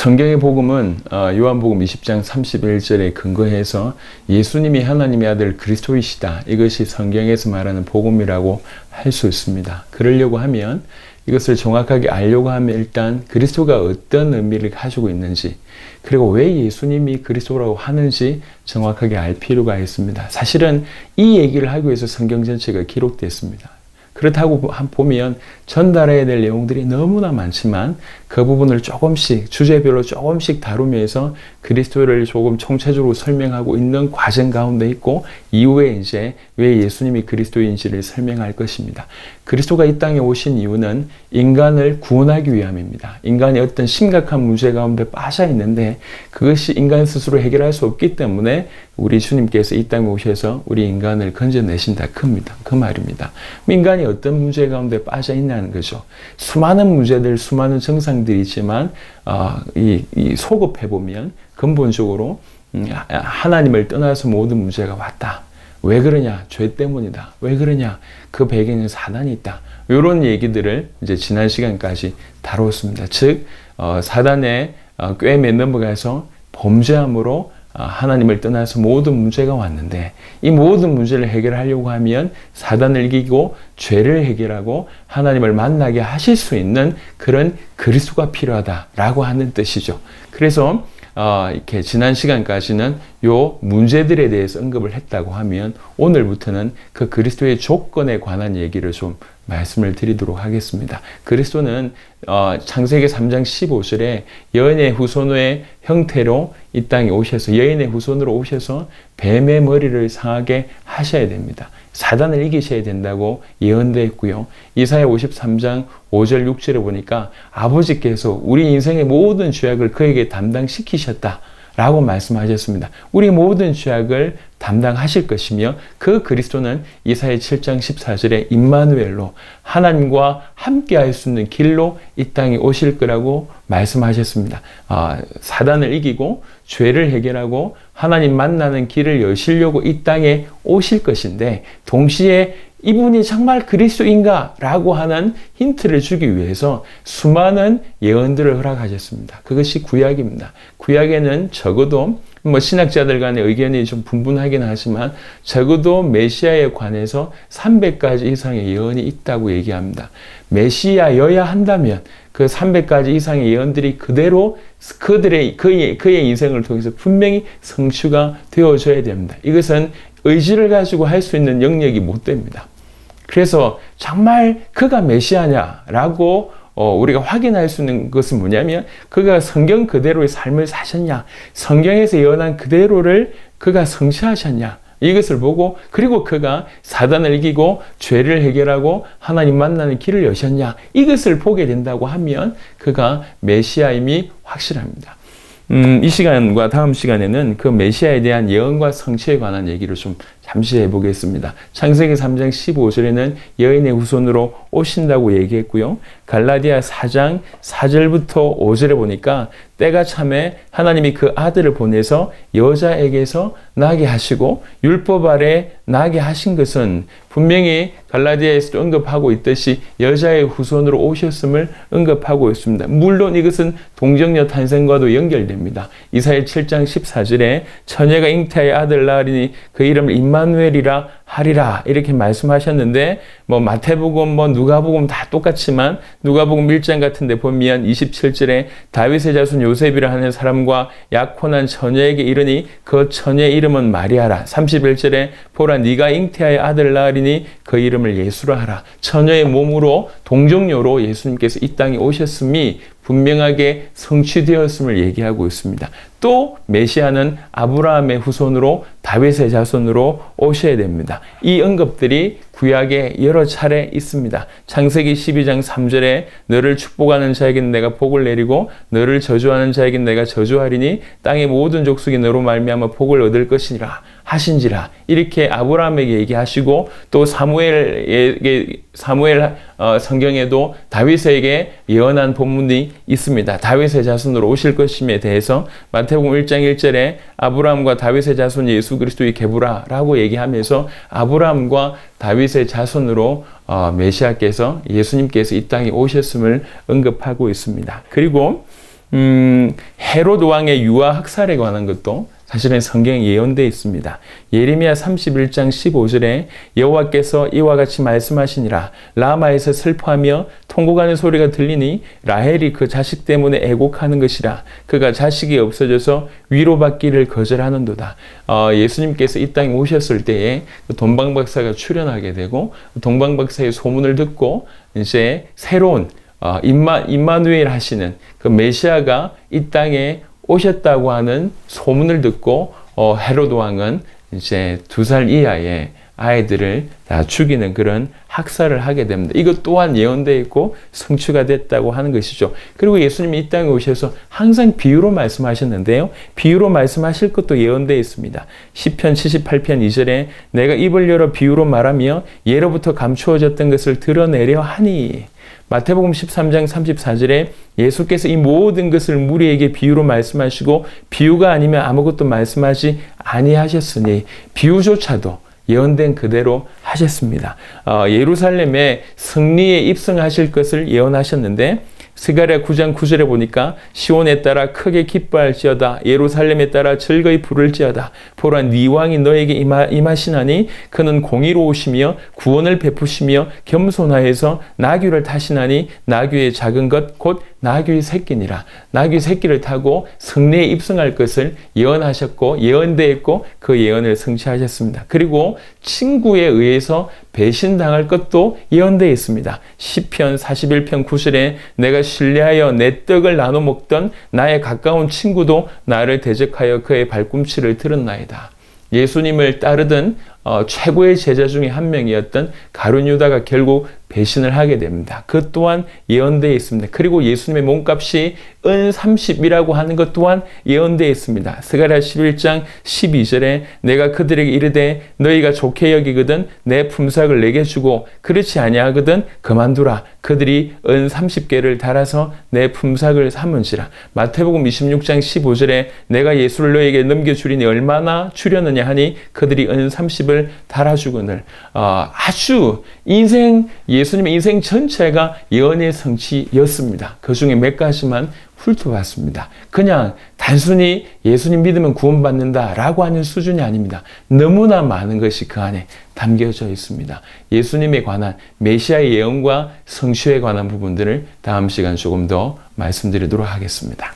성경의 복음은 요한복음 20장 31절에 근거해서 예수님이 하나님의 아들 그리스도이시다. 이것이 성경에서 말하는 복음이라고 할 수 있습니다. 그러려고 하면 이것을 정확하게 알려고 하면 일단 그리스도가 어떤 의미를 가지고 있는지, 그리고 왜 예수님이 그리스도라고 하는지 정확하게 알 필요가 있습니다. 사실은 이 얘기를 하기 위해서 성경 전체가 기록됐습니다. 그렇다고 보면 전달해야 될 내용들이 너무나 많지만 그 부분을 조금씩 주제별로 조금씩 다루면서 그리스도를 조금 총체적으로 설명하고 있는 과정 가운데 있고, 이후에 이제 왜 예수님이 그리스도인지를 설명할 것입니다. 그리스도가 이 땅에 오신 이유는 인간을 구원하기 위함입니다. 인간이 어떤 심각한 문제 가운데 빠져 있는데 그것이 인간 스스로 해결할 수 없기 때문에 우리 주님께서 이 땅에 오셔서 우리 인간을 건져내신다. 그 말입니다. 인간이 어떤 문제 가운데 빠져 있냐는 거죠. 수많은 문제들, 수많은 정상들이 있지만 이 소급해보면 근본적으로 하나님을 떠나서 모든 문제가 왔다. 왜 그러냐? 죄 때문이다. 왜 그러냐? 그 배경에 사단이 있다. 이런 얘기들을 이제 지난 시간까지 다뤘습니다. 즉 사단의 꾀에 넘어가서 범죄함으로 하나님을 떠나서 모든 문제가 왔는데, 이 모든 문제를 해결하려고 하면 사단을 이기고 죄를 해결하고 하나님을 만나게 하실 수 있는 그런 그리스도가 필요하다라고 하는 뜻이죠. 그래서 이렇게 지난 시간까지는 요 문제들에 대해서 언급을 했다고 하면 오늘부터는 그 그리스도의 조건에 관한 얘기를 좀 말씀을 드리도록 하겠습니다. 그리스도는 창세기 3장 15절에 여인의 후손의 형태로 이 땅에 오셔서, 여인의 후손으로 오셔서 뱀의 머리를 상하게 하셔야 됩니다. 사단을 이기셔야 된다고 예언되어 있고요. 이사야 53장 5절 6절에 보니까 아버지께서 우리 인생의 모든 죄악을 그에게 담당시키셨다 라고 말씀하셨습니다. 우리 모든 죄악을 담당하실 것이며, 그 그리스도는 이사야 7장 14절에 임마누엘로 하나님과 함께 할 수 있는 길로 이 땅에 오실 거라고 말씀하셨습니다. 사단을 이기고 죄를 해결하고 하나님 만나는 길을 여시려고 이 땅에 오실 것인데, 동시에 이분이 정말 그리스도인가? 라고 하는 힌트를 주기 위해서 수많은 예언들을 허락하셨습니다. 그것이 구약입니다. 구약에는 적어도 신학자들 간의 의견이 좀 분분하긴 하지만 적어도 메시아에 관해서 300가지 이상의 예언이 있다고 얘기합니다. 메시아여야 한다면 그 300가지 이상의 예언들이 그대로 그의 인생을 통해서 분명히 성취가 되어져야 됩니다. 이것은 의지를 가지고 할 수 있는 영역이 못 됩니다. 그래서 정말 그가 메시아냐라고 우리가 확인할 수 있는 것은 뭐냐면, 그가 성경 그대로의 삶을 사셨냐, 성경에서 예언한 그대로를 그가 성취하셨냐, 이것을 보고, 그리고 그가 사단을 이기고 죄를 해결하고 하나님 만나는 길을 여셨냐, 이것을 보게 된다고 하면 그가 메시아임이 확실합니다. 이 시간과 다음 시간에는 그 메시아에 대한 예언과 성취에 관한 얘기를 좀 잠시 해보겠습니다. 창세기 3장 15절에는 여인의 후손으로 오신다고 얘기했고요. 갈라디아 4장 4절부터 5절에 보니까 때가 참에 하나님이 그 아들을 보내서 여자에게서 나게 하시고 율법 아래 나게 하신 것은 분명히 갈라디아에서도 언급하고 있듯이 여자의 후손으로 오셨음을 언급하고 있습니다. 물론 이것은 동정녀 탄생과도 연결됩니다. 이사야 7장 14절에 처녀가 잉태하여 아들 낳으리니 그 이름을 임마누엘이라 하리라 이렇게 말씀하셨는데, 마태복음 누가복음 다 똑같지만 누가복음 1장 같은 데 보면 27절에 다윗의 자손 요셉이라 하는 사람과 약혼한 처녀에게 이르니 그 처녀의 이름은 마리아라. 31절에 보라 네가 잉태하여 아들 낳으리니 그 이름을 예수라 하라. 처녀의 몸으로 동정녀로 예수님께서 이 땅에 오셨음이 분명하게 성취되었음을 얘기하고 있습니다. 또 메시아는 아브라함의 후손으로 다윗의 자손으로 오셔야 됩니다. 이 언급들이 구약에 여러 차례 있습니다. 창세기 12장 3절에 너를 축복하는 자에게는 내가 복을 내리고 너를 저주하는 자에게는 내가 저주하리니 땅의 모든 족속이 너로 말미암아 복을 얻을 것이니라 하신지라, 이렇게 아브라함에게 얘기하시고, 또 사무엘 성경에도 다윗에게 예언한 본문이 있습니다. 다윗의 자손으로 오실 것임에 대해서 마태복음 1장 1절에 아브라함과 다윗의 자손 예수 그리스도의 계보라라고 얘기하면서 아브라함과 다윗의 자손으로 메시아께서, 예수님께서 이 땅에 오셨음을 언급하고 있습니다. 그리고 헤롯 왕의 유아 학살에 관한 것도 사실은 성경에 예언되어 있습니다. 예레미야 31장 15절에 여호와께서 이와 같이 말씀하시니라. 라마에서 슬퍼하며 통곡하는 소리가 들리니 라헬이 그 자식 때문에 애곡하는 것이라. 그가 자식이 없어져서 위로받기를 거절하는도다. 예수님께서 이 땅에 오셨을 때에 동방박사가 출현하게 되고 동방박사의 소문을 듣고 이제 새로운 임마누엘 하시는 그 메시아가 이 땅에 오셨다고 하는 소문을 듣고 헤롯 왕은 이제 2살 이하의 아이들을 다 죽이는 그런 학살을 하게 됩니다. 이것 또한 예언되어 있고 성취가 됐다고 하는 것이죠. 그리고 예수님이 이 땅에 오셔서 항상 비유로 말씀하셨는데요. 비유로 말씀하실 것도 예언되어 있습니다. 시편 78편 2절에 내가 입을 열어 비유로 말하며 예로부터 감추어졌던 것을 드러내려 하니. 마태복음 13장 34절에 예수께서 이 모든 것을 무리에게 비유로 말씀하시고 비유가 아니면 아무것도 말씀하지 아니하셨으니 비유조차도 예언된 그대로 하셨습니다. 예루살렘에 승리에 입성하실 것을 예언하셨는데 스가랴 9장 9절에 보니까 시온에 따라 크게 기뻐할지어다 예루살렘에 따라 즐거이 부를지어다 보라 네 왕이 너에게 임하시나니 그는 공의로우시며 구원을 베푸시며 겸손하여서 나귀를 타시나니 나귀의 작은 것 곧 나귀의 새끼니라. 나귀 새끼를 타고 승리에 입성할 것을 예언하셨고 예언되었고 그 예언을 성취하셨습니다. 그리고 친구에 의해서 배신당할 것도 예언되어 있습니다. 시편 41편 9절에 내가 신뢰하여 내 떡을 나눠 먹던 나의 가까운 친구도 나를 대적하여 그의 발꿈치를 들었나이다. 예수님을 따르던 최고의 제자 중에 한 명이었던 가룟 유다가 결국 배신을 하게 됩니다. 그 또한 예언되어 있습니다. 그리고 예수님의 몸값이 은 30이라고 하는 것 또한 예언되어 있습니다. 스가랴 11장 12절에 내가 그들에게 이르되 너희가 좋게 여기거든 내 품삯을 내게 주고 그렇지 아니하거든 그만두라. 그들이 은 30개를 달아서 내 품삯을 삼은지라. 마태복음 26장 15절에 내가 예수를 너희에게 넘겨주리니 얼마나 주려느냐 하니 그들이 은 30을 달아주거늘. 아주 예수님의 인생 전체가 예언의 성취였습니다. 그 중에 몇 가지만 훑어봤습니다. 그냥 단순히 예수님 믿으면 구원받는다라고 하는 수준이 아닙니다. 너무나 많은 것이 그 안에 담겨져 있습니다. 예수님에 관한 메시아의 예언과 성취에 관한 부분들을 다음 시간 조금 더 말씀드리도록 하겠습니다.